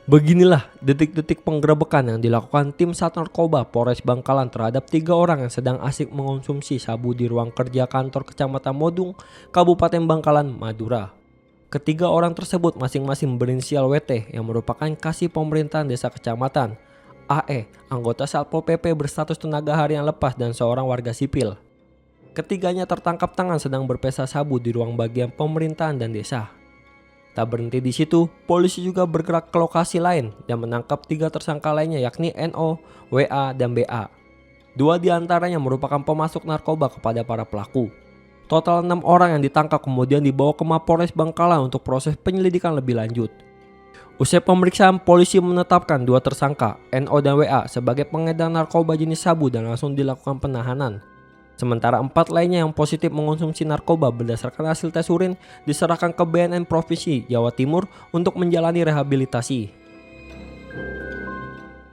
Beginilah detik-detik penggerebekan yang dilakukan tim Sat Narkoba Polres Bangkalan terhadap 3 orang yang sedang asik mengonsumsi sabu di ruang kerja kantor Kecamatan Modung, Kabupaten Bangkalan, Madura. Ketiga orang tersebut masing-masing berinisial WT yang merupakan kasih pemerintahan desa kecamatan, AE, anggota Satpol PP berstatus tenaga harian lepas dan seorang warga sipil. Ketiganya tertangkap tangan sedang berpesta sabu di ruang bagian pemerintahan dan desa. Tak berhenti di situ, polisi juga bergerak ke lokasi lain dan menangkap 3 tersangka lainnya yakni NO, WA, dan BA. 2 diantaranya merupakan pemasok narkoba kepada para pelaku. Total 6 orang yang ditangkap kemudian dibawa ke Mapolres Bangkalan untuk proses penyelidikan lebih lanjut. Usai pemeriksaan, polisi menetapkan 2 tersangka, NO dan WA, sebagai pengedar narkoba jenis sabu dan langsung dilakukan penahanan. Sementara 4 lainnya yang positif mengonsumsi narkoba berdasarkan hasil tes urin diserahkan ke BNN Provinsi Jawa Timur untuk menjalani rehabilitasi.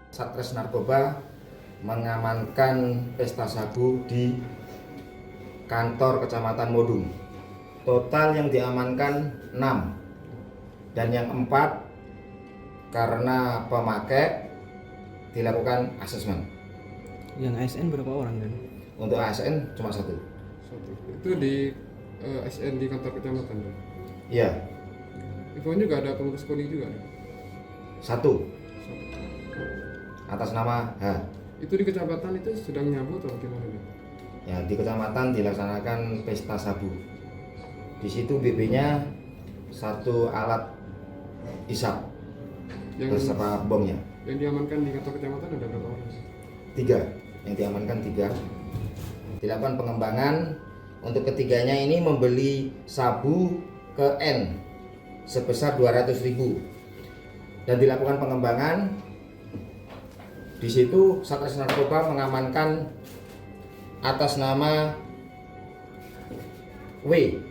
Satres Narkoba mengamankan pesta sabu di kantor Kecamatan Modung. Total yang diamankan 6 dan yang 4 karena pemakai dilakukan asesmen. Yang ASN berapa orang kan? Untuk ASN cuma 1. Itu di ASN di kantor kecamatan ya? Iya, Infonya juga ada pengurus koni juga ya? 1 atas nama H. Itu di kecamatan itu sedang nyabu atau gimana ya? Ya, di kecamatan dilaksanakan pesta sabu. Di situ BB-nya 1 alat isap beserta bomnya. Yang diamankan di kantor kecamatan ada berapa orang? 3 yang diamankan 3. Dilakukan pengembangan untuk ketiganya ini membeli sabu ke N sebesar 200.000 dan dilakukan pengembangan. Di situ Satres Narkoba mengamankan atas nama W.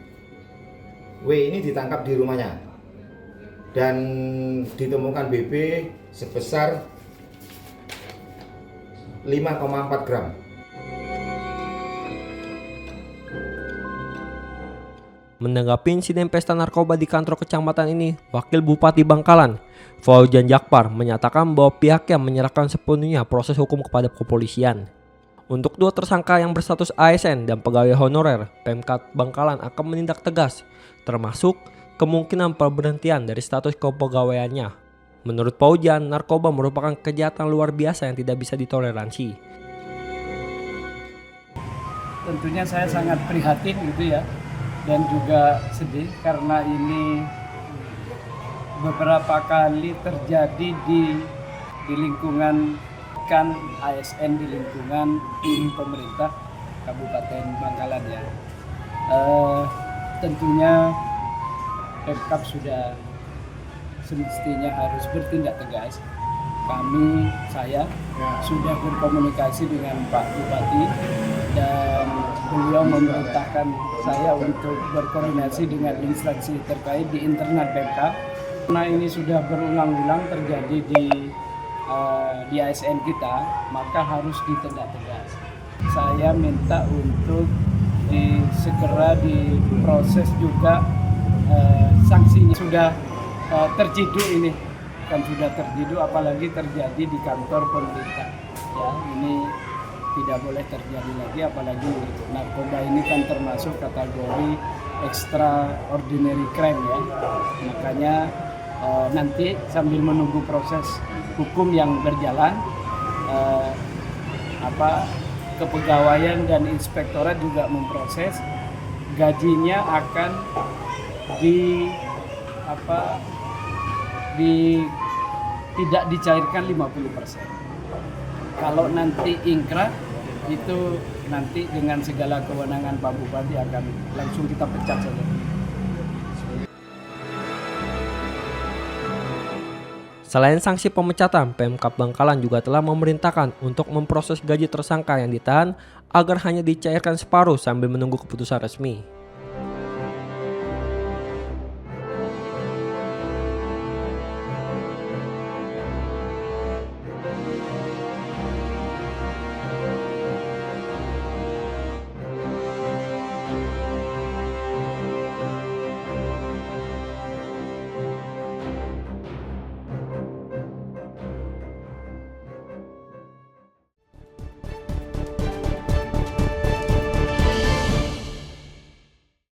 W ini ditangkap di rumahnya dan ditemukan BB sebesar 5,4 gram. Menanggapi insiden pesta narkoba di kantor kecamatan ini, Wakil Bupati Bangkalan, Faujan Jakpar, menyatakan bahwa pihaknya menyerahkan sepenuhnya proses hukum kepada kepolisian. Untuk 2 tersangka yang berstatus ASN dan pegawai honorer, Pemkab Bangkalan akan menindak tegas, termasuk kemungkinan pemberhentian dari status kepegawaiannya. Menurut Faujan, narkoba merupakan kejahatan luar biasa yang tidak bisa ditoleransi. Tentunya saya sangat prihatin gitu ya, dan juga sedih karena ini beberapa kali terjadi di lingkungan kan ASN, di lingkungan pemerintah Kabupaten Bangkalan ya. Tentunya Pemkab sudah semestinya harus bertindak tegas. Saya sudah berkomunikasi dengan Pak Bupati dan beliau memerintahkan saya untuk berkoordinasi dengan instansi terkait di internal Pemkab. Karena ini sudah berulang-ulang terjadi di ASN kita, maka harus ditindak tegas. Saya minta untuk segera diproses juga sanksinya. Sudah terciduk ini, kan sudah terciduk, apalagi terjadi di kantor pemerintah. Ya, ini tidak boleh terjadi lagi, apalagi narkoba ini kan termasuk kategori extraordinary crime ya. Makanya nanti sambil menunggu proses hukum yang berjalan, kepegawaian dan inspektorat juga memproses, gajinya akan tidak dicairkan 50%. Kalau nanti ingkrah itu nanti dengan segala kewenangan Pak Bupati akan langsung kita pecat saja. Selain sanksi pemecatan, Pemkab Bangkalan juga telah memerintahkan untuk memproses gaji tersangka yang ditahan agar hanya dicairkan separuh sambil menunggu keputusan resmi.